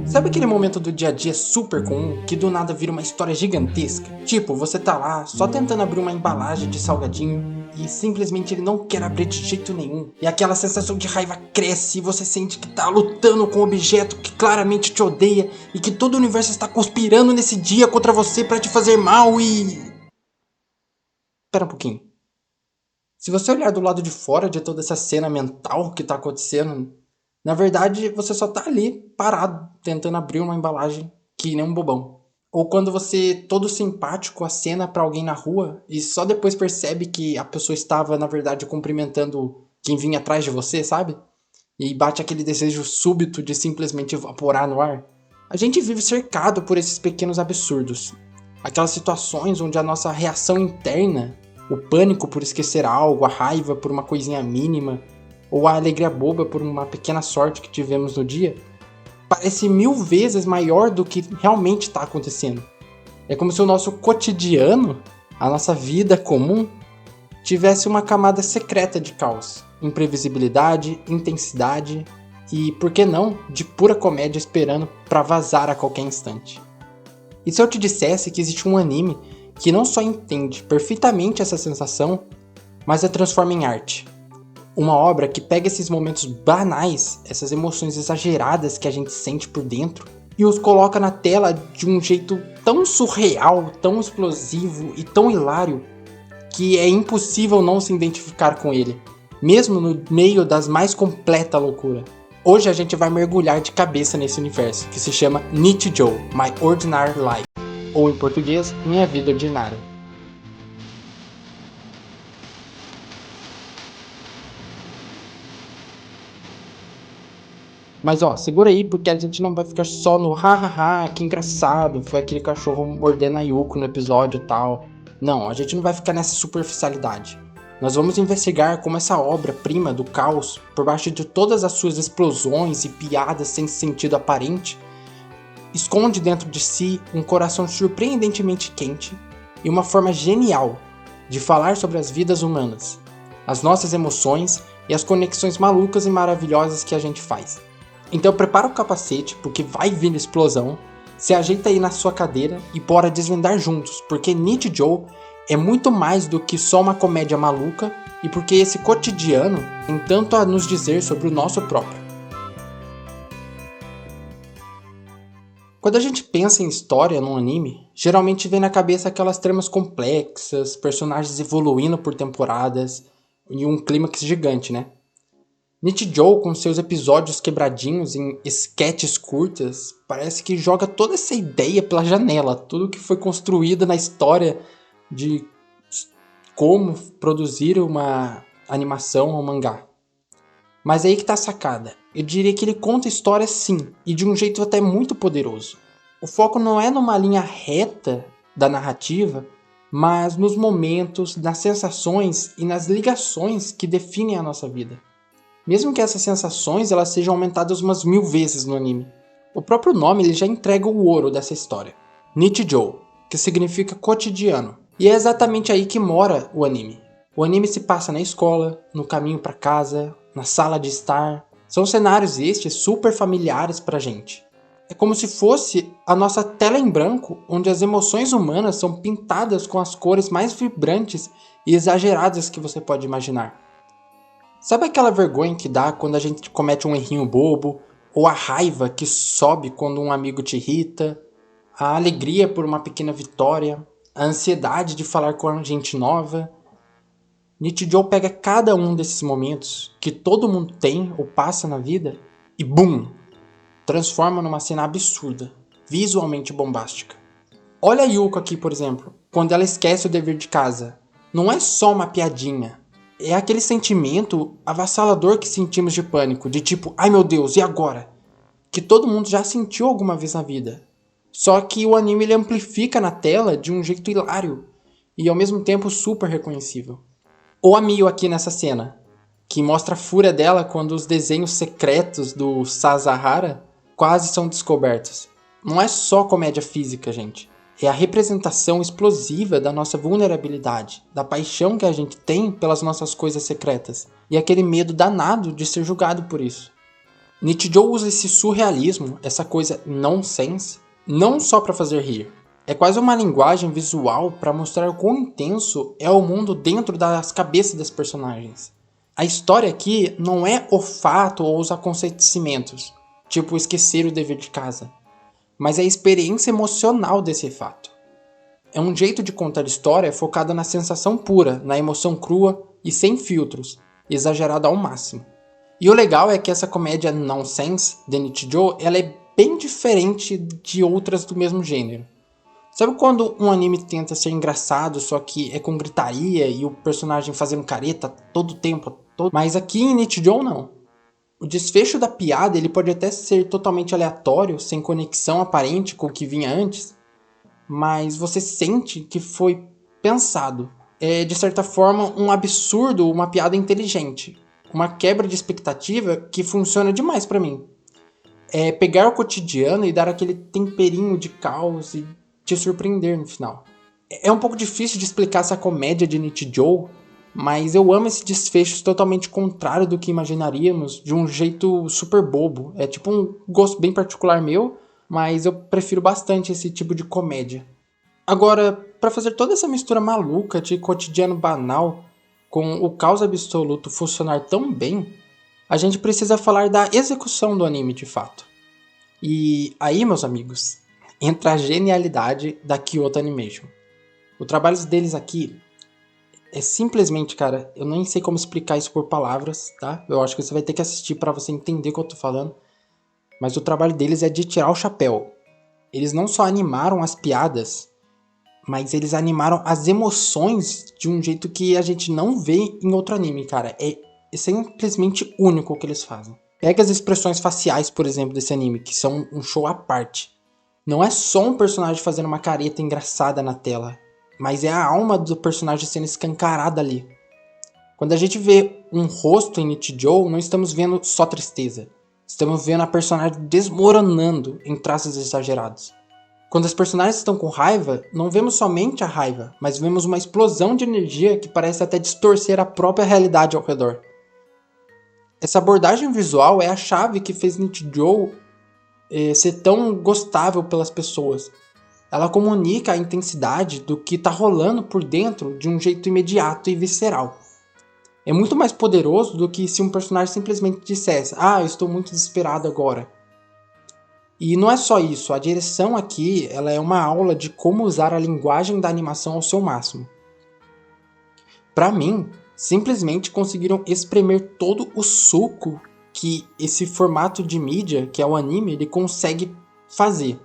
Sabe aquele momento do dia a dia super comum que do nada vira uma história gigantesca? Tipo, você tá lá só tentando abrir uma embalagem de salgadinho e simplesmente ele não quer abrir de jeito nenhum. E aquela sensação de raiva cresce e você sente que tá lutando com um objeto que claramente te odeia e que todo o universo está conspirando nesse dia contra você pra te fazer mal e... Espera um pouquinho. Se você olhar do lado de fora de toda essa cena mental que tá acontecendo, na verdade você só tá ali parado tentando abrir uma embalagem que nem um bobão. Ou quando você, todo simpático, acena pra alguém na rua e só depois percebe que a pessoa estava, na verdade, cumprimentando quem vinha atrás de você, sabe? E bate aquele desejo súbito de simplesmente evaporar no ar. A gente vive cercado por esses pequenos absurdos. Aquelas situações onde a nossa reação interna, o pânico por esquecer algo, a raiva por uma coisinha mínima, ou a alegria boba por uma pequena sorte que tivemos no dia, parece 1000 vezes maior do que realmente está acontecendo. É como se o nosso cotidiano, a nossa vida comum, tivesse uma camada secreta de caos, imprevisibilidade, intensidade e, por que não, de pura comédia esperando para vazar a qualquer instante. E se eu te dissesse que existe um anime que não só entende perfeitamente essa sensação, mas a transforma em arte? Uma obra que pega esses momentos banais, essas emoções exageradas que a gente sente por dentro, e os coloca na tela de um jeito tão surreal, tão explosivo e tão hilário, que é impossível não se identificar com ele, mesmo no meio das mais completa loucura. Hoje a gente vai mergulhar de cabeça nesse universo, que se chama Nichijou, My Ordinary Life, ou em português, Minha Vida Ordinária. Mas ó, segura aí porque a gente não vai ficar só no hahaha, que engraçado, foi aquele cachorro mordendo a Yuko no episódio e tal. Não, a gente não vai ficar nessa superficialidade. Nós vamos investigar como essa obra-prima do caos, por baixo de todas as suas explosões e piadas sem sentido aparente, esconde dentro de si um coração surpreendentemente quente e uma forma genial de falar sobre as vidas humanas, as nossas emoções e as conexões malucas e maravilhosas que a gente faz. Então prepara o capacete, porque vai vir explosão, se ajeita aí na sua cadeira e bora desvendar juntos, porque Nichijou é muito mais do que só uma comédia maluca e porque esse cotidiano tem tanto a nos dizer sobre o nosso próprio. Quando a gente pensa em história num anime, geralmente vem na cabeça aquelas tramas complexas, personagens evoluindo por temporadas e um clímax gigante, né? Nichijou, com seus episódios quebradinhos em sketches curtas, parece que joga toda essa ideia pela janela, tudo que foi construído na história de como produzir uma animação ou mangá. Mas aí que tá a sacada. Eu diria que ele conta histórias sim, e de um jeito até muito poderoso. O foco não é numa linha reta da narrativa, mas nos momentos, nas sensações e nas ligações que definem a nossa vida. Mesmo que essas sensações elas sejam aumentadas umas 1000 vezes no anime. O próprio nome ele já entrega o ouro dessa história. Nichijou, que significa cotidiano. E é exatamente aí que mora o anime. O anime se passa na escola, no caminho para casa, na sala de estar. São cenários estes super familiares pra gente. É como se fosse a nossa tela em branco, onde as emoções humanas são pintadas com as cores mais vibrantes e exageradas que você pode imaginar. Sabe aquela vergonha que dá quando a gente comete um errinho bobo? Ou a raiva que sobe quando um amigo te irrita? A alegria por uma pequena vitória? A ansiedade de falar com gente nova? Nichijou pega cada um desses momentos que todo mundo tem ou passa na vida e BUM! Transforma numa cena absurda, visualmente bombástica. Olha a Yuko aqui, por exemplo, quando ela esquece o dever de casa. Não é só uma piadinha. É aquele sentimento avassalador que sentimos de pânico, de tipo, ai meu Deus, e agora? Que todo mundo já sentiu alguma vez na vida. Só que o anime ele amplifica na tela de um jeito hilário e ao mesmo tempo super reconhecível. Ou a Mio aqui nessa cena, que mostra a fúria dela quando os desenhos secretos do Sasahara quase são descobertos. Não é só comédia física, gente. É a representação explosiva da nossa vulnerabilidade, da paixão que a gente tem pelas nossas coisas secretas e aquele medo danado de ser julgado por isso. Nichijou usa esse surrealismo, essa coisa nonsense, não só para fazer rir. É quase uma linguagem visual para mostrar o quão intenso é o mundo dentro das cabeças das personagens. A história aqui não é o fato ou os acontecimentos, tipo esquecer o dever de casa, mas é a experiência emocional desse fato. É um jeito de contar história focado na sensação pura, na emoção crua e sem filtros, exagerada ao máximo. E o legal é que essa comédia nonsense de Nichijou, ela é bem diferente de outras do mesmo gênero. Sabe quando um anime tenta ser engraçado, só que é com gritaria e o personagem fazendo careta todo o tempo? Mas aqui em Nichijou não. O desfecho da piada ele pode até ser totalmente aleatório, sem conexão aparente com o que vinha antes, mas você sente que foi pensado. É, de certa forma, um absurdo, uma piada inteligente. Uma quebra de expectativa que funciona demais pra mim. É pegar o cotidiano e dar aquele temperinho de caos e te surpreender no final. É um pouco difícil de explicar essa comédia de Nichijou, mas eu amo esse desfecho totalmente contrário do que imaginaríamos, de um jeito super bobo. É tipo um gosto bem particular meu, mas eu prefiro bastante esse tipo de comédia. Agora, para fazer toda essa mistura maluca de cotidiano banal com o caos absoluto funcionar tão bem, a gente precisa falar da execução do anime de fato. E aí, meus amigos, entra a genialidade da Kyoto Animation. O trabalho deles aqui é simplesmente, cara, eu nem sei como explicar isso por palavras, tá? Eu acho que você vai ter que assistir para você entender o que eu tô falando. Mas o trabalho deles é de tirar o chapéu. Eles não só animaram as piadas, mas eles animaram as emoções de um jeito que a gente não vê em outro anime, cara. É simplesmente único o que eles fazem. Pega as expressões faciais, por exemplo, desse anime, que são um show à parte. Não é só um personagem fazendo uma careta engraçada na tela, mas é a alma do personagem sendo escancarada ali. Quando a gente vê um rosto em Nichijou, não estamos vendo só tristeza. Estamos vendo a personagem desmoronando em traços exagerados. Quando as personagens estão com raiva, não vemos somente a raiva, mas vemos uma explosão de energia que parece até distorcer a própria realidade ao redor. Essa abordagem visual é a chave que fez Nichijou ser tão gostável pelas pessoas. Ela comunica a intensidade do que está rolando por dentro de um jeito imediato e visceral. É muito mais poderoso do que se um personagem simplesmente dissesse: "Ah, eu estou muito desesperado agora". E não é só isso, a direção aqui ela é uma aula de como usar a linguagem da animação ao seu máximo. Para mim, simplesmente conseguiram espremer todo o suco que esse formato de mídia, que é o anime, ele consegue fazer.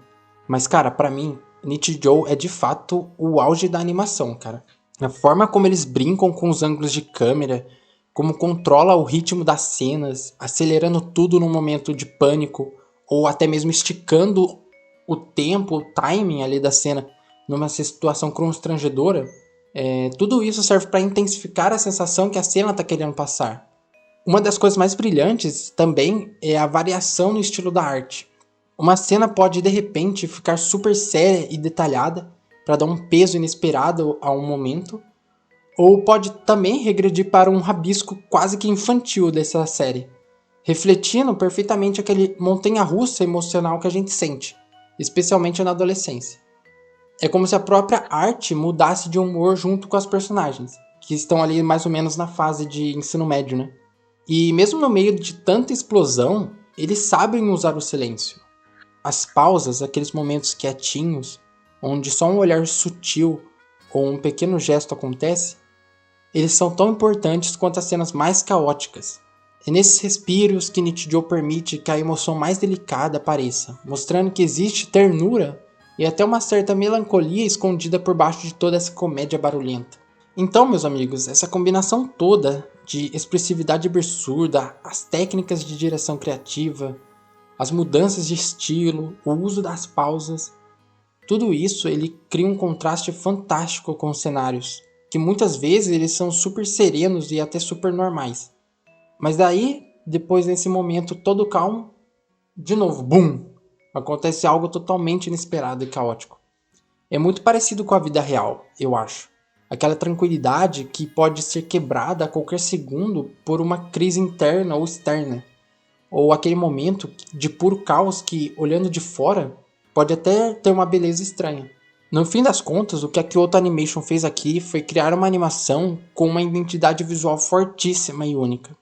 Mas, cara, pra mim, Nichijou é de fato o auge da animação, cara. A forma como eles brincam com os ângulos de câmera, como controla o ritmo das cenas, acelerando tudo num momento de pânico, ou até mesmo esticando o tempo, o timing ali da cena numa situação constrangedora, tudo isso serve para intensificar a sensação que a cena está querendo passar. Uma das coisas mais brilhantes também é a variação no estilo da arte. Uma cena pode de repente ficar super séria e detalhada para dar um peso inesperado a um momento, ou pode também regredir para um rabisco quase que infantil dessa série, refletindo perfeitamente aquele montanha-russa emocional que a gente sente, especialmente na adolescência. É como se a própria arte mudasse de humor junto com as personagens, que estão ali mais ou menos na fase de ensino médio, né? E mesmo no meio de tanta explosão, eles sabem usar o silêncio. As pausas, aqueles momentos quietinhos, onde só um olhar sutil ou um pequeno gesto acontece, eles são tão importantes quanto as cenas mais caóticas. É nesses respiros que Nichijou permite que a emoção mais delicada apareça, mostrando que existe ternura e até uma certa melancolia escondida por baixo de toda essa comédia barulhenta. Então, meus amigos, essa combinação toda de expressividade absurda, as técnicas de direção criativa, as mudanças de estilo, o uso das pausas, tudo isso ele cria um contraste fantástico com os cenários, que muitas vezes eles são super serenos e até super normais. Mas daí, depois nesse momento todo calmo, de novo, BUM! Acontece algo totalmente inesperado e caótico. É muito parecido com a vida real, eu acho. Aquela tranquilidade que pode ser quebrada a qualquer segundo por uma crise interna ou externa. ou aquele momento de puro caos que, olhando de fora, pode até ter uma beleza estranha. No fim das contas, o que a Kyoto Animation fez aqui foi criar uma animação com uma identidade visual fortíssima e única.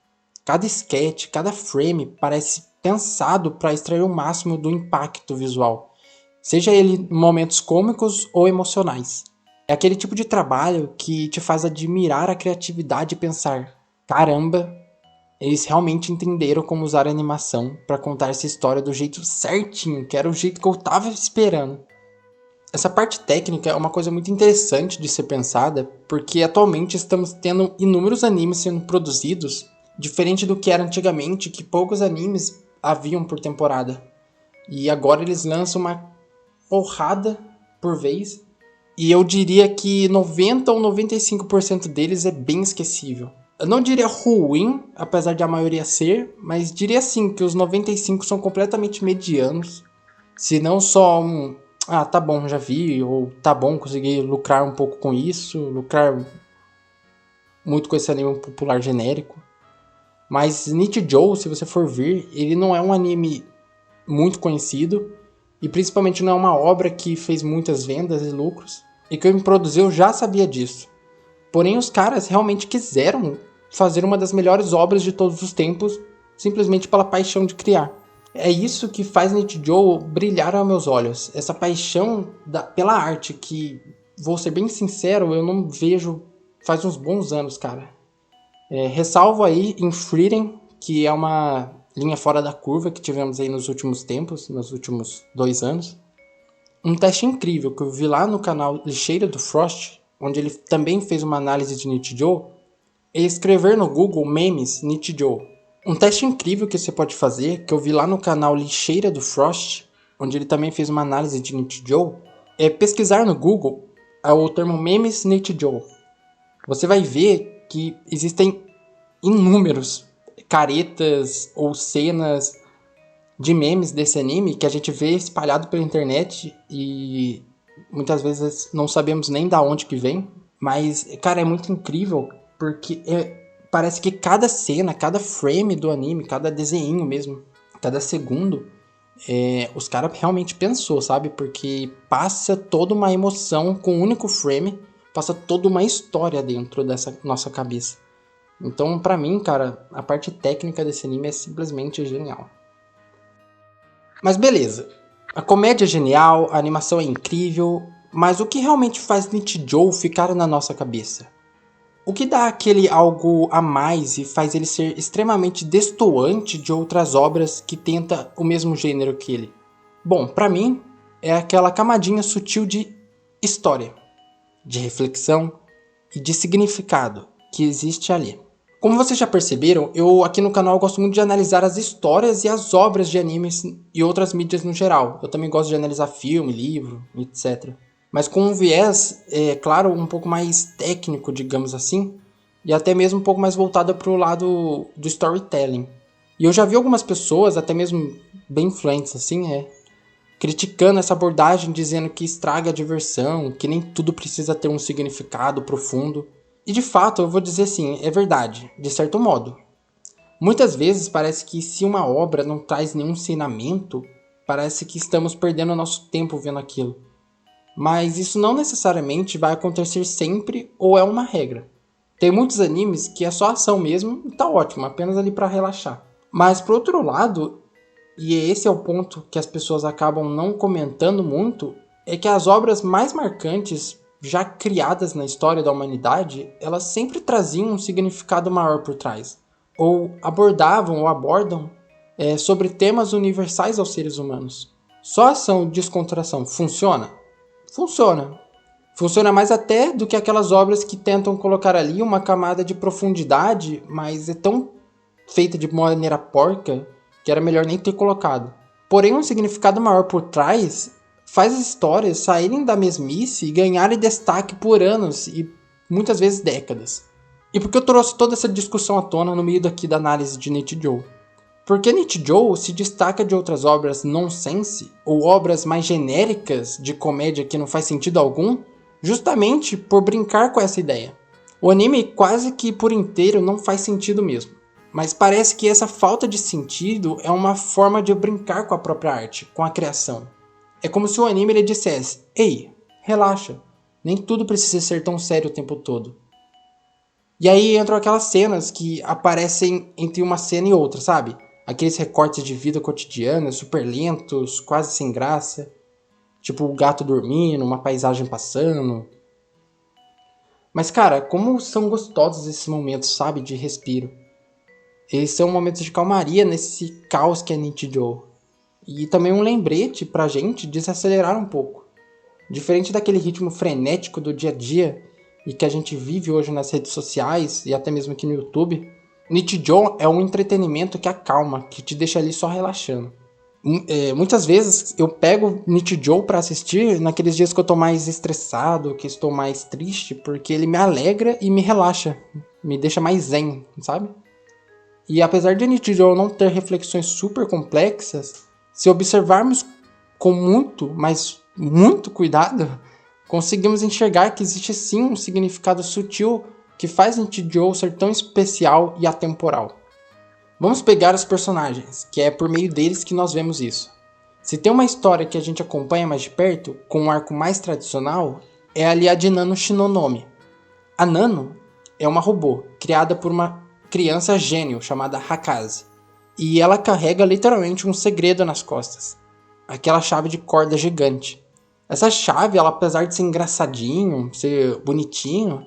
Cada sketch, cada frame parece pensado para extrair o máximo do impacto visual, seja ele em momentos cômicos ou emocionais. É aquele tipo de trabalho que te faz admirar a criatividade e pensar: caramba, eles realmente entenderam como usar a animação para contar essa história do jeito certinho, que era o jeito que eu tava esperando. Essa parte técnica é uma coisa muito interessante de ser pensada, porque atualmente estamos tendo inúmeros animes sendo produzidos, diferente do que era antigamente, que poucos animes haviam por temporada. E agora eles lançam uma porrada por vez, e eu diria que 90 ou 95% deles é bem esquecível. Eu não diria ruim, apesar de a maioria ser, mas diria sim que os 95 são completamente medianos, se não só um ah, tá bom, já vi, ou tá bom, consegui lucrar um pouco com isso, lucrar muito com esse anime popular genérico. Mas Nichijou, se você for ver, ele não é um anime muito conhecido, e principalmente não é uma obra que fez muitas vendas e lucros, e quem produziu já sabia disso. Porém, os caras realmente quiseram fazer uma das melhores obras de todos os tempos, simplesmente pela paixão de criar. É isso que faz Nichijou brilhar aos meus olhos. Essa paixão pela arte que, vou ser bem sincero, eu não vejo faz uns bons anos, cara. Ressalvo aí em Frieren, que é uma linha fora da curva que tivemos aí nos últimos tempos, nos últimos 2 anos. Um teste incrível que eu vi lá no canal Lixeira do Frost, onde ele também fez uma análise de Nichijou, é escrever no Google memes Nichijou. Um teste incrível que você pode fazer, que eu vi lá no canal Lixeira do Frost, onde ele também fez uma análise de Nichijou, é pesquisar no Google o termo memes Nichijou. Você vai ver que existem inúmeros caretas ou cenas de memes desse anime que a gente vê espalhado pela internet e muitas vezes não sabemos nem da onde que vem. Mas, cara, é muito incrível porque parece que cada cena, cada frame do anime, cada desenho mesmo, cada segundo, os caras realmente pensou, sabe? Porque passa toda uma emoção com um único frame, passa toda uma história dentro dessa nossa cabeça. Então, pra mim, cara, a parte técnica desse anime é simplesmente genial. Mas beleza, a comédia é genial, a animação é incrível, mas o que realmente faz Nichijou ficar na nossa cabeça? O que dá aquele algo a mais e faz ele ser extremamente destoante de outras obras que tenta o mesmo gênero que ele? Bom, pra mim, é aquela camadinha sutil de história, de reflexão e de significado que existe ali. Como vocês já perceberam, eu aqui no canal gosto muito de analisar as histórias e as obras de animes e outras mídias no geral. Eu também gosto de analisar filme, livro, etc. Mas com um viés, claro, um pouco mais técnico, digamos assim, e até mesmo um pouco mais voltado para o lado do storytelling. E eu já vi algumas pessoas, até mesmo bem influentes assim, criticando essa abordagem, dizendo que estraga a diversão, que nem tudo precisa ter um significado profundo. E de fato, eu vou dizer assim, é verdade, de certo modo. Muitas vezes parece que se uma obra não traz nenhum ensinamento, parece que estamos perdendo nosso tempo vendo aquilo. Mas isso não necessariamente vai acontecer sempre ou é uma regra. Tem muitos animes que é só ação mesmo e tá ótimo, apenas ali para relaxar. Mas por outro lado, e esse é o ponto que as pessoas acabam não comentando muito, é que as obras mais marcantes já criadas na história da humanidade, elas sempre traziam um significado maior por trás, ou abordavam ou abordam sobre temas universais aos seres humanos. Só ação e descontração funciona? Funciona. Funciona mais até do que aquelas obras que tentam colocar ali uma camada de profundidade, mas é tão feita de maneira porca que era melhor nem ter colocado. Porém, um significado maior por trás faz as histórias saírem da mesmice e ganharem destaque por anos e muitas vezes décadas. E por que eu trouxe toda essa discussão à tona no meio daqui da análise de Nichijou? Porque Nichijou se destaca de outras obras nonsense ou obras mais genéricas de comédia que não faz sentido algum, justamente por brincar com essa ideia. O anime quase que por inteiro não faz sentido mesmo. Mas parece que essa falta de sentido é uma forma de eu brincar com a própria arte, com a criação. É como se o anime ele dissesse: ei, relaxa, nem tudo precisa ser tão sério o tempo todo. E aí entram aquelas cenas que aparecem entre uma cena e outra, sabe? Aqueles recortes de vida cotidiana, super lentos, quase sem graça. Tipo o gato dormindo, uma paisagem passando. Mas cara, como são gostosos esses momentos, sabe? De respiro. Eles são momentos de calmaria nesse caos que é Nichijou. E também um lembrete pra gente de se acelerar um pouco. Diferente daquele ritmo frenético do dia a dia e que a gente vive hoje nas redes sociais e até mesmo aqui no YouTube, Nichijou é um entretenimento que acalma, que te deixa ali só relaxando. Muitas vezes eu pego Nichijou pra assistir naqueles dias que eu tô mais estressado, que estou mais triste, porque ele me alegra e me relaxa, me deixa mais zen, sabe? E apesar de Nichijou não ter reflexões super complexas, se observarmos com muito, mas muito cuidado, conseguimos enxergar que existe sim um significado sutil que faz Nichijou ser tão especial e atemporal. Vamos pegar os personagens, que é por meio deles que nós vemos isso. Se tem uma história que a gente acompanha mais de perto, com um arco mais tradicional, é ali a de Nano Shinonome. A Nano é uma robô, criada por uma criança gênio chamada Hakaze. E ela carrega literalmente um segredo nas costas. Aquela chave de corda gigante. Essa chave, ela, apesar de ser engraçadinho, ser bonitinho,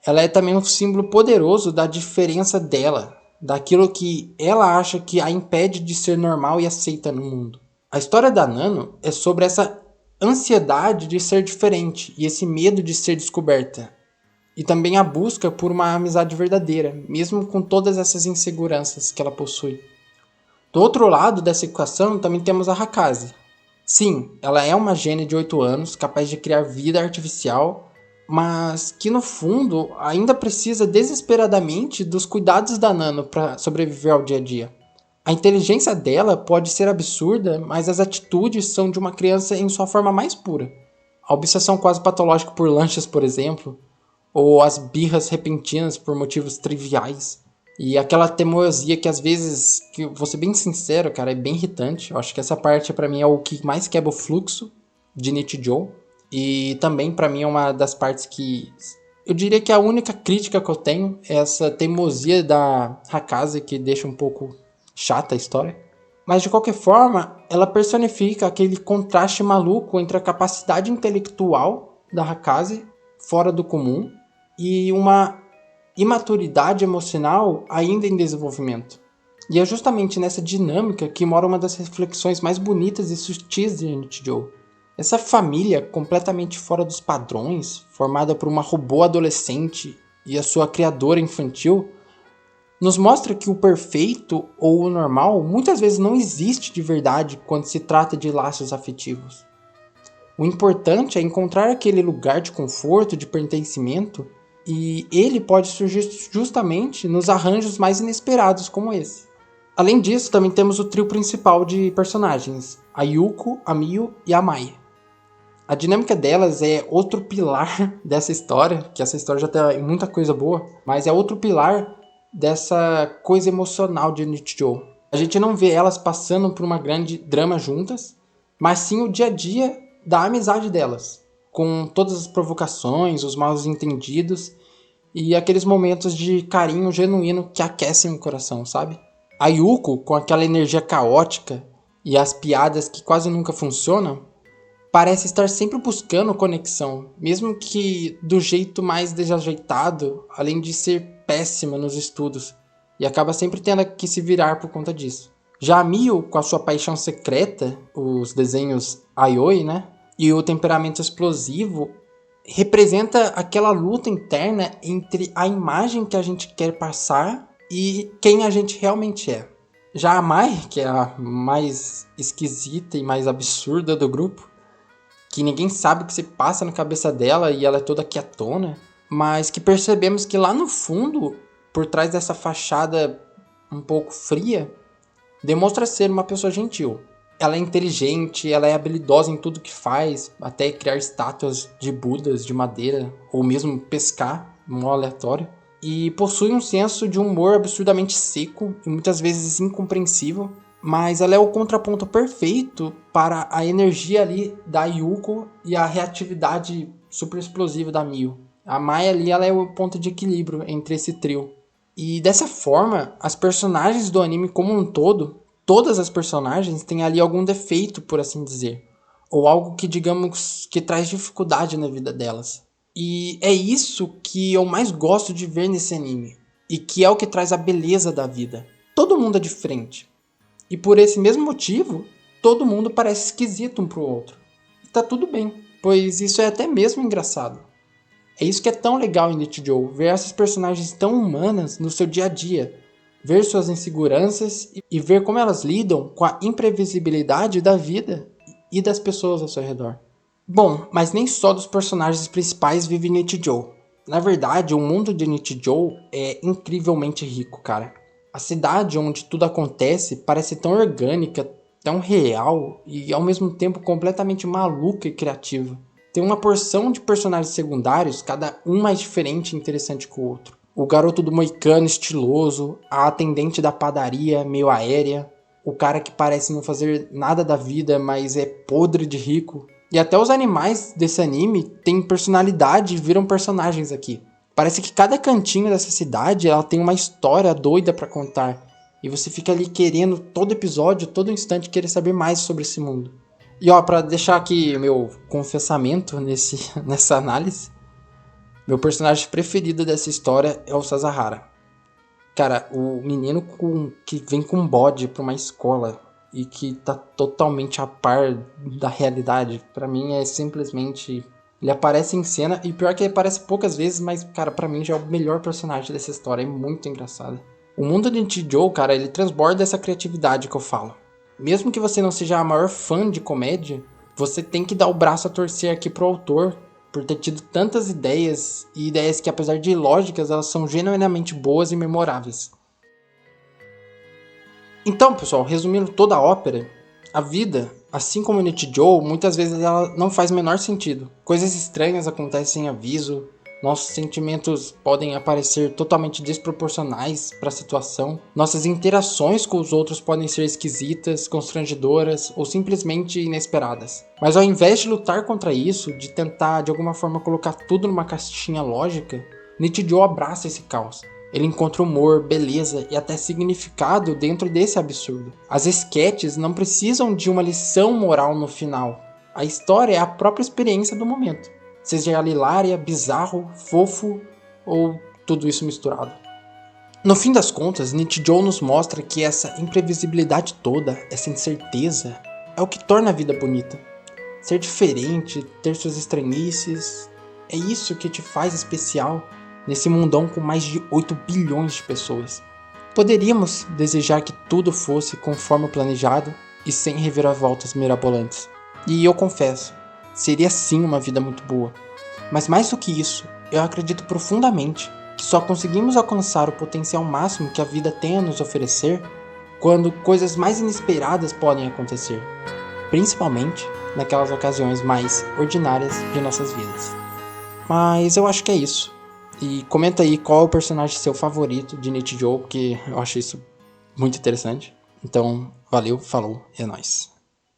ela é também um símbolo poderoso da diferença dela, daquilo que ela acha que a impede de ser normal e aceita no mundo. A história da Nano é sobre essa ansiedade de ser diferente e esse medo de ser descoberta. E também a busca por uma amizade verdadeira, mesmo com todas essas inseguranças que ela possui. Do outro lado dessa equação também temos a Hakaze. Sim, ela é uma gênia de 8 anos, capaz de criar vida artificial, mas que no fundo ainda precisa desesperadamente dos cuidados da Nano para sobreviver ao dia a dia. A inteligência dela pode ser absurda, mas as atitudes são de uma criança em sua forma mais pura. A obsessão quase patológica por lanchas, por exemplo, ou as birras repentinas por motivos triviais. E aquela teimosia que às vezes, que vou ser bem sincero, cara, é bem irritante. Eu acho que essa parte pra mim é o que mais quebra o fluxo de Nichijou. E também pra mim é uma das partes que eu diria que a única crítica que eu tenho é essa teimosia da Hakaze, que deixa um pouco chata a história. Mas de qualquer forma, ela personifica aquele contraste maluco entre a capacidade intelectual da Hakaze, fora do comum, e uma imaturidade emocional ainda em desenvolvimento. E é justamente nessa dinâmica que mora uma das reflexões mais bonitas e sutis de Nichijou. Essa família completamente fora dos padrões, formada por uma robô adolescente e a sua criadora infantil, nos mostra que o perfeito ou o normal muitas vezes não existe de verdade quando se trata de laços afetivos. O importante é encontrar aquele lugar de conforto, de pertencimento, e ele pode surgir justamente nos arranjos mais inesperados como esse. Além disso, também temos o trio principal de personagens, a Yuko, a Mio e a Mai. A dinâmica delas é outro pilar dessa história, que essa história já tem muita coisa boa, mas é outro pilar dessa coisa emocional de Nichijou. A gente não vê elas passando por uma grande drama juntas, mas sim o dia a dia da amizade delas, com todas as provocações, os mal entendidos e aqueles momentos de carinho genuíno que aquecem o coração, sabe? A Yuko, com aquela energia caótica e as piadas que quase nunca funcionam, parece estar sempre buscando conexão, mesmo que do jeito mais desajeitado, além de ser péssima nos estudos, e acaba sempre tendo que se virar por conta disso. Já a Mio, com a sua paixão secreta, os desenhos Aioi, né? E o temperamento explosivo, representa aquela luta interna entre a imagem que a gente quer passar e quem a gente realmente é. Já a Mai, que é a mais esquisita e mais absurda do grupo, que ninguém sabe o que se passa na cabeça dela e ela é toda quietona, mas que percebemos que lá no fundo, por trás dessa fachada um pouco fria, demonstra ser uma pessoa gentil. Ela é inteligente, ela é habilidosa em tudo que faz, até criar estátuas de Budas de madeira, ou mesmo pescar, um aleatório. e possui um senso de humor absurdamente seco e muitas vezes incompreensível, mas ela é o contraponto perfeito para a energia ali da Yuko e a reatividade super explosiva da Mio. A Mai ali, ela é o ponto de equilíbrio entre esse trio. E dessa forma, as personagens do anime como um todo, todas as personagens têm ali algum defeito, por assim dizer, ou algo que, digamos, que traz dificuldade na vida delas. E é isso que eu mais gosto de ver nesse anime, e que é o que traz a beleza da vida. Todo mundo é diferente, e por esse mesmo motivo, todo mundo parece esquisito um pro outro. E tá tudo bem, pois isso é até mesmo engraçado. É isso que é tão legal em Nichijou, ver essas personagens tão humanas no seu dia a dia, ver suas inseguranças e ver como elas lidam com a imprevisibilidade da vida e das pessoas ao seu redor. Bom, mas nem só dos personagens principais vive Nichijou. Na verdade, o mundo de Nichijou é incrivelmente rico, cara. A cidade onde tudo acontece parece tão orgânica, tão real e ao mesmo tempo completamente maluca e criativa. Tem uma porção de personagens secundários, cada um mais diferente e interessante que o outro. O garoto do moicano estiloso, a atendente da padaria meio aérea, o cara que parece não fazer nada da vida, mas é podre de rico. E até os animais desse anime têm personalidade e viram personagens aqui. Parece que cada cantinho dessa cidade ela tem uma história doida pra contar. E você fica ali querendo todo episódio, todo instante querer saber mais sobre esse mundo. E ó, pra deixar aqui meu confessamento nessa análise, meu personagem preferido dessa história é o Sasahara. Cara, o menino que vem com bode pra uma escola e que tá totalmente a par da realidade, pra mim é simplesmente... Ele aparece em cena, e pior que ele aparece poucas vezes, mas, cara, pra mim já é o melhor personagem dessa história, é muito engraçado. O mundo de Nichijou, cara, ele transborda essa criatividade que eu falo. Mesmo que você não seja a maior fã de comédia, você tem que dar o braço a torcer aqui pro autor, por ter tido tantas ideias, e ideias que apesar de ilógicas, elas são genuinamente boas e memoráveis. Então, pessoal, resumindo toda a ópera, a vida, assim como Nichijou, muitas vezes ela não faz o menor sentido. Coisas estranhas acontecem sem aviso, nossos sentimentos podem aparecer totalmente desproporcionais para a situação, nossas interações com os outros podem ser esquisitas, constrangedoras ou simplesmente inesperadas. Mas ao invés de lutar contra isso, de tentar de alguma forma colocar tudo numa caixinha lógica, Nichijou abraça esse caos. Ele encontra humor, beleza e até significado dentro desse absurdo. As esquetes não precisam de uma lição moral no final. A história é a própria experiência do momento. Seja ela hilária, bizarro, fofo ou tudo isso misturado. No fim das contas, Nichijou nos mostra que essa imprevisibilidade toda, essa incerteza, é o que torna a vida bonita. Ser diferente, ter suas estranhices, é isso que te faz especial nesse mundão com mais de 8 bilhões de pessoas. Poderíamos desejar que tudo fosse conforme o planejado e sem reviravoltas mirabolantes. E eu confesso, seria sim uma vida muito boa. Mas mais do que isso, eu acredito profundamente que só conseguimos alcançar o potencial máximo que a vida tem a nos oferecer quando coisas mais inesperadas podem acontecer, principalmente naquelas ocasiões mais ordinárias de nossas vidas. Mas eu acho que é isso. E comenta aí qual é o personagem seu favorito de Nichijou, porque eu acho isso muito interessante. Então, valeu, falou, é nóis.